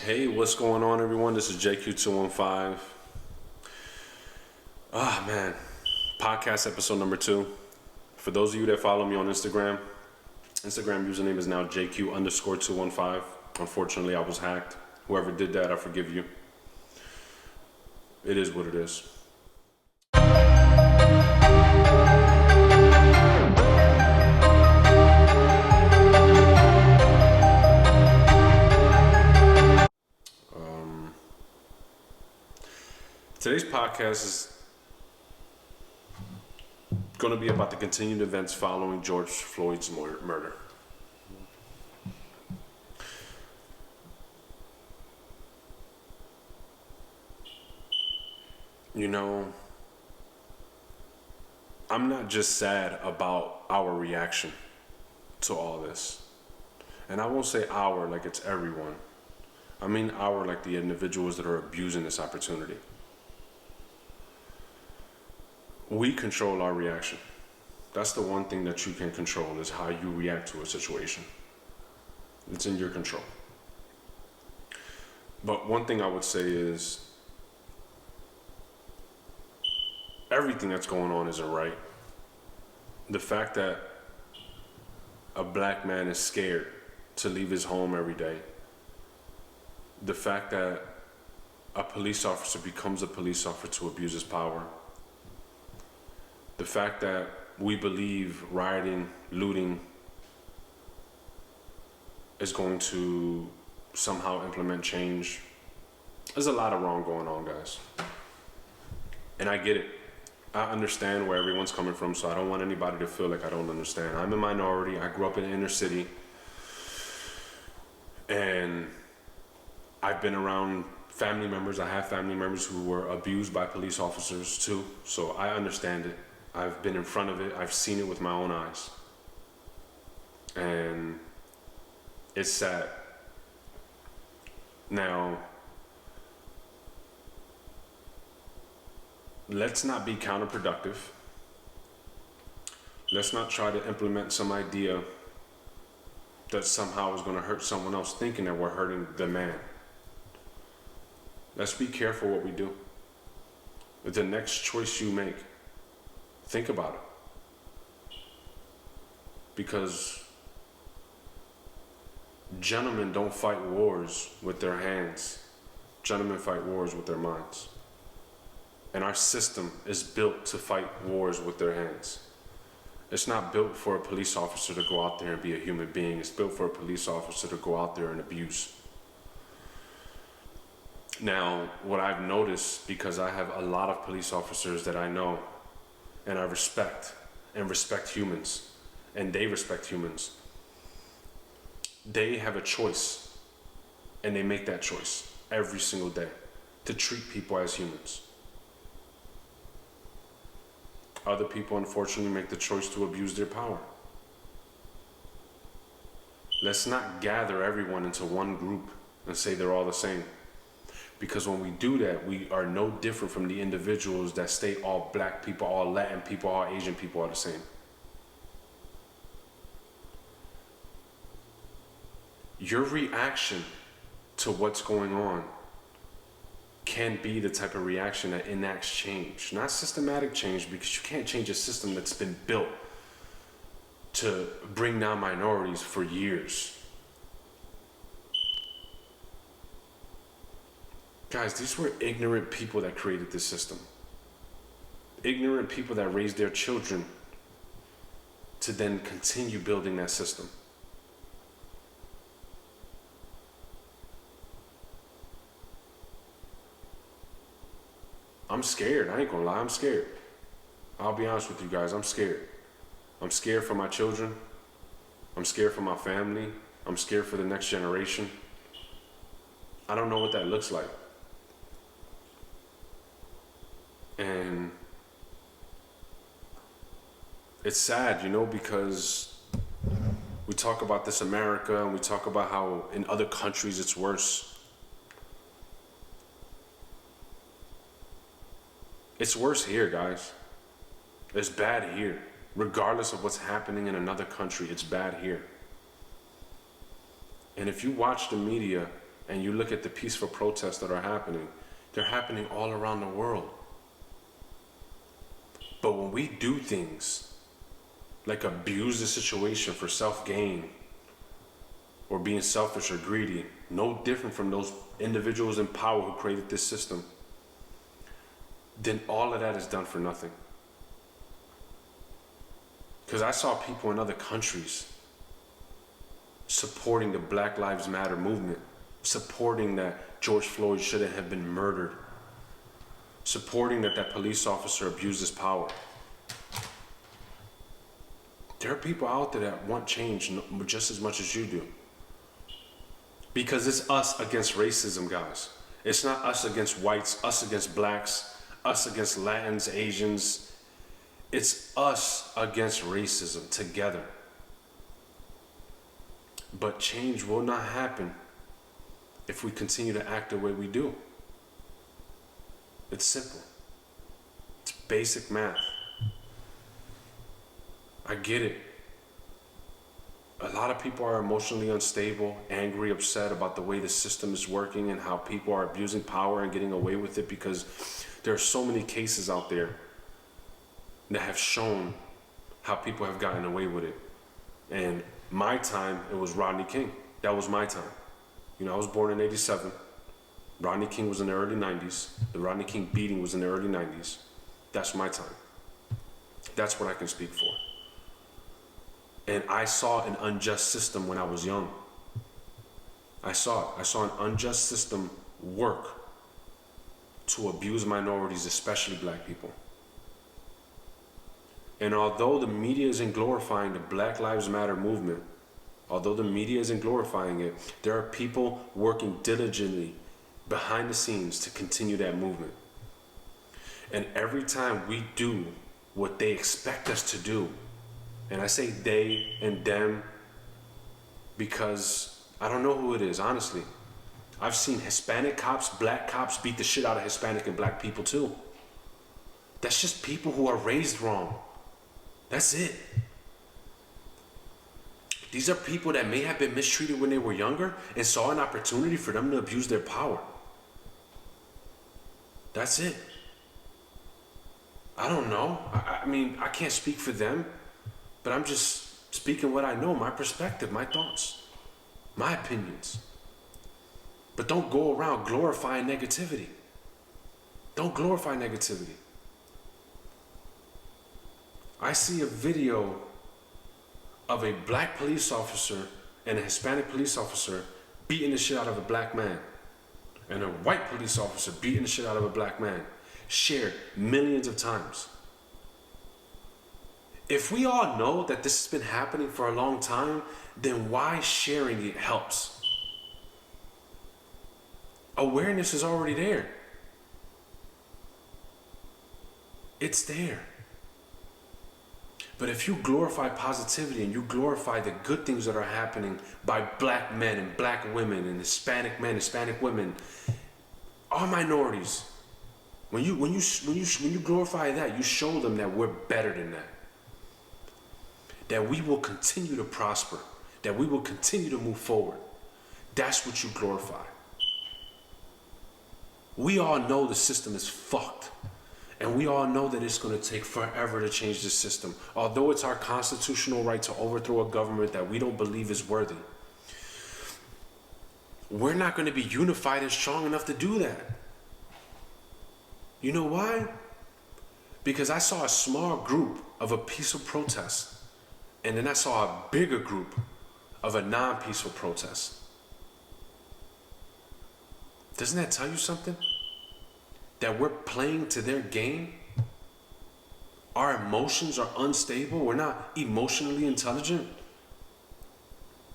Hey, what's going on, everyone? This is JQ215. Man, podcast episode number 2. For those of you that follow me on Instagram username is now JQ_215. Unfortunately, I was hacked. Whoever did that, I forgive you. It is what it is. Today's podcast is going to be about the continued events following George Floyd's murder. You know, I'm not just sad about our reaction to all this. And I won't say our like it's everyone. I mean our like the individuals that are abusing this opportunity. We control our reaction. That's the one thing that you can control, is how you react to a situation. It's in your control. But one thing I would say is everything that's going on isn't right. The fact that a black man is scared to leave his home every day. The fact that a police officer becomes a police officer to abuse his power. The fact that we believe rioting, looting is going to somehow implement change. There's a lot of wrong going on, guys. And I get it. I understand where everyone's coming from, so I don't want anybody to feel like I don't understand. I'm a minority. I grew up in the inner city. And I've been around family members. I have family members who were abused by police officers too. So I understand it. I've been in front of it. I've seen it with my own eyes. And it's sad. Now, let's not be counterproductive. Let's not try to implement some idea that somehow is going to hurt someone else, thinking that we're hurting the man. Let's be careful what we do. With the next choice you make, think about it. Because gentlemen don't fight wars with their hands. Gentlemen fight wars with their minds. And our system is built to fight wars with their hands. It's not built for a police officer to go out there and be a human being. It's built for a police officer to go out there and abuse. Now, what I've noticed, because I have a lot of police officers that I know and I respect, and respect humans, and they respect humans, they have a choice, and they make that choice every single day to treat people as humans. Other people, unfortunately, make the choice to abuse their power. Let's not gather everyone into one group and say they're all the same. Because when we do that, we are no different from the individuals that state all black people, all Latin people, all Asian people are the same. Your reaction to what's going on can be the type of reaction that enacts change. Not systematic change, because you can't change a system that's been built to bring down minorities for years. Guys, these were ignorant people that created this system. Ignorant people that raised their children to then continue building that system. I'm scared. I ain't gonna lie, I'm scared. I'll be honest with you guys, I'm scared. I'm scared for my children. I'm scared for my family. I'm scared for the next generation. I don't know what that looks like. And it's sad, because we talk about this America and we talk about how in other countries it's worse. It's worse here, guys. It's bad here. Regardless of what's happening in another country, it's bad here. And if you watch the media, and you look at the peaceful protests that are happening, they're happening all around the world. But when we do things like abuse the situation for self-gain or being selfish or greedy, no different from those individuals in power who created this system, then all of that is done for nothing. Because I saw people in other countries supporting the Black Lives Matter movement, supporting that George Floyd shouldn't have been murdered, supporting that police officer abused his power. There are people out there that want change just as much as you do. Because it's us against racism, guys. It's not us against whites, us against blacks, us against Latins, Asians. It's us against racism together. But change will not happen if we continue to act the way we do. It's simple. It's basic math. I get it. A lot of people are emotionally unstable, angry, upset about the way the system is working and how people are abusing power and getting away with it, because there are so many cases out there that have shown how people have gotten away with it. And my time, it was Rodney King. That was my time. You know, I was born in 87. Rodney King was in the early 90s. The Rodney King beating was in the early 90s. That's my time. That's what I can speak for. And I saw an unjust system when I was young. I saw it. I saw an unjust system work to abuse minorities, especially black people. And although the media isn't glorifying the Black Lives Matter movement, although the media isn't glorifying it, there are people working diligently behind the scenes to continue that movement. And every time we do what they expect us to do, and I say they and them because I don't know who it is, honestly. I've seen Hispanic cops, black cops beat the shit out of Hispanic and black people too. That's just people who are raised wrong. That's it. These are people that may have been mistreated when they were younger and saw an opportunity for them to abuse their power. That's it. I don't know. I mean, I can't speak for them, but I'm just speaking what I know, my perspective, my thoughts, my opinions. But don't go around glorifying negativity. Don't glorify negativity. I see a video of a black police officer and a Hispanic police officer beating the shit out of a black man, and a white police officer beating the shit out of a black man, shared millions of times. If we all know that this has been happening for a long time, then why sharing it helps? Awareness is already there. It's there. But if you glorify positivity and you glorify the good things that are happening by black men and black women and Hispanic men, Hispanic women, all minorities, when you glorify that, you show them that we're better than that. That we will continue to prosper, that we will continue to move forward. That's what you glorify. We all know the system is fucked. And we all know that it's going to take forever to change the system. Although it's our constitutional right to overthrow a government that we don't believe is worthy, we're not going to be unified and strong enough to do that. You know why? Because I saw a small group of a peaceful protest, and then I saw a bigger group of a non-peaceful protest. Doesn't that tell you something? That we're playing to their game? Our emotions are unstable. We're not emotionally intelligent.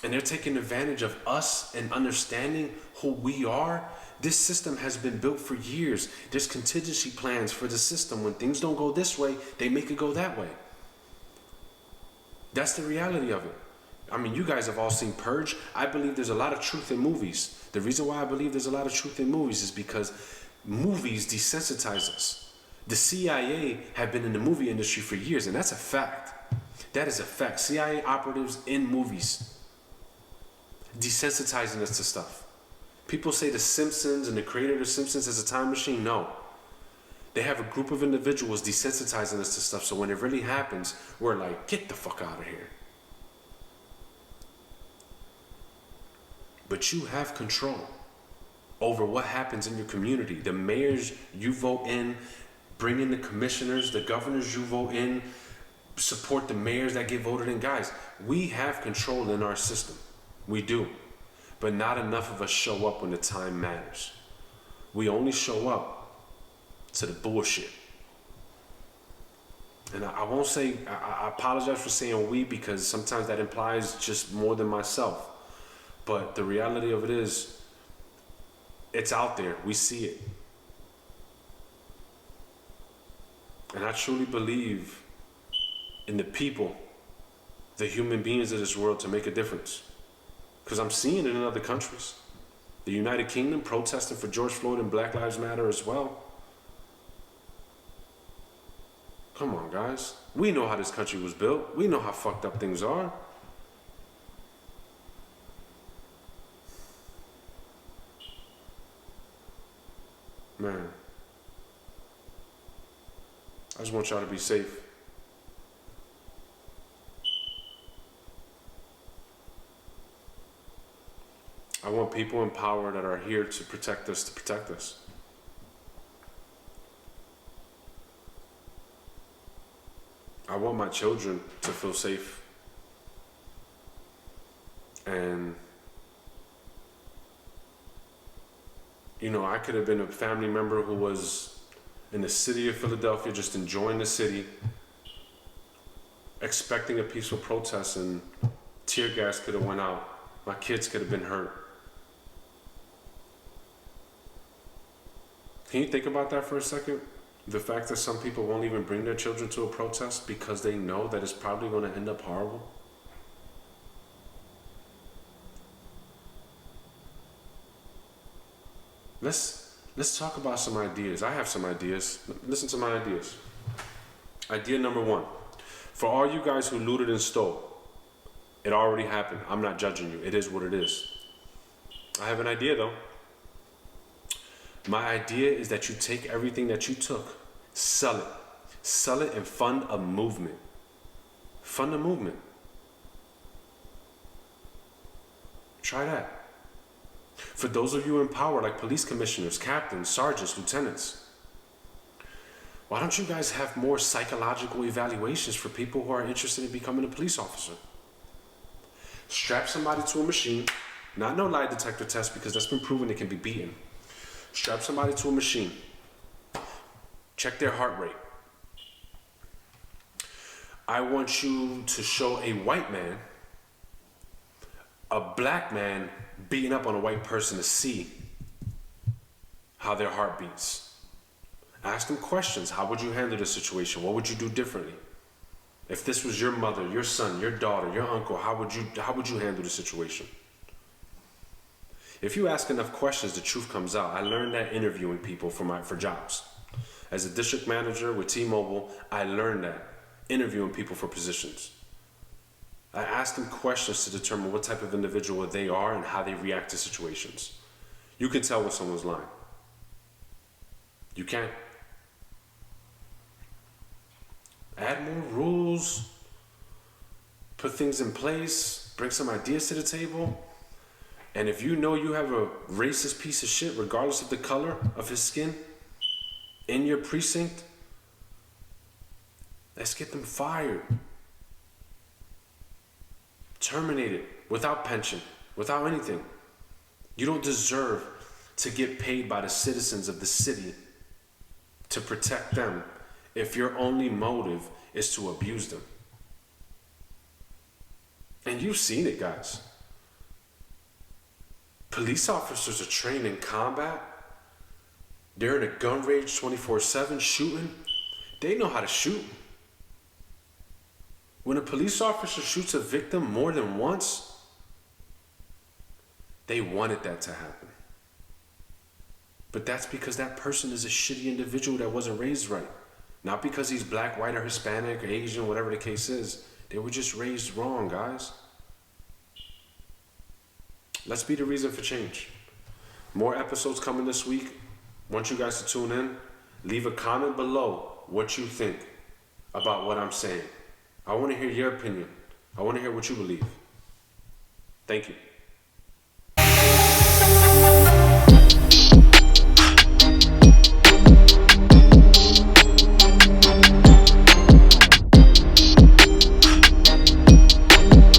And they're taking advantage of us and understanding who we are. This system has been built for years. There's contingency plans for the system. When things don't go this way, they make it go that way. That's the reality of it. I mean, you guys have all seen Purge. I believe there's a lot of truth in movies. The reason why I believe there's a lot of truth in movies is because movies desensitize us. The CIA have been in the movie industry for years, and that's a fact. That is a fact. CIA operatives in movies desensitizing us to stuff. People say The Simpsons and the creator of The Simpsons has a time machine. No. They have a group of individuals desensitizing us to stuff, so when it really happens, we're like, get the fuck out of here. But you have control over what happens in your community. The mayors you vote in, bring in the commissioners, the governors you vote in, support the mayors that get voted in. Guys, we have control in our system. We do. But not enough of us show up when the time matters. We only show up to the bullshit. And I won't say, I apologize for saying we, because sometimes that implies just more than myself. But the reality of it is, it's out there. We see it. And I truly believe in the people, the human beings of this world, to make a difference. Because I'm seeing it in other countries. The United Kingdom protesting for George Floyd and Black Lives Matter as well. Come on, guys. We know how this country was built. We know how fucked up things are. Man. I just want y'all to be safe. I want people in power that are here to protect us, to protect us. I want my children to feel safe. And, you know, I could have been a family member who was in the city of Philadelphia, just enjoying the city, expecting a peaceful protest, and tear gas could have went out. My kids could have been hurt. Can you think about that for a second? The fact that some people won't even bring their children to a protest because they know that it's probably going to end up horrible. Let's talk about some ideas. I have some ideas. Listen to my ideas. Idea number one. For all you guys who looted and stole, it already happened. I'm not judging you. It is what it is. I have an idea though. My idea is that you take everything that you took, sell it and fund a movement. Fund a movement. Try that. For those of you in power, like police commissioners, captains, sergeants, lieutenants, why don't you guys have more psychological evaluations for people who are interested in becoming a police officer? Strap somebody to a machine, not no lie detector test, because that's been proven it can be beaten. Strap somebody to a machine. Check their heart rate. I want you to show a white man, a black man beating up on a white person to see how their heart beats. Ask them questions. How would you handle this situation? What would you do differently? If this was your mother, your son, your daughter, your uncle, how would you handle the situation? If you ask enough questions, the truth comes out. I learned that interviewing people for jobs. As a district manager with T-Mobile, I learned that interviewing people for positions. I asked them questions to determine what type of individual they are and how they react to situations. You can tell when someone's lying. You can. Add more rules, put things in place, bring some ideas to the table. And if you know you have a racist piece of shit, regardless of the color of his skin, in your precinct, let's get them fired. Terminated, without pension, without anything. You don't deserve to get paid by the citizens of the city to protect them if your only motive is to abuse them. And you've seen it, guys. Police officers are trained in combat. They're in a gun range 24/7 shooting. They know how to shoot. When a police officer shoots a victim more than once, they wanted that to happen. But that's because that person is a shitty individual that wasn't raised right. Not because he's black, white, or Hispanic, or Asian, whatever the case is. They were just raised wrong, guys. Let's be the reason for change. More episodes coming this week. Want you guys to tune in. Leave a comment below what you think about what I'm saying. I want to hear your opinion. I want to hear what you believe. Thank you.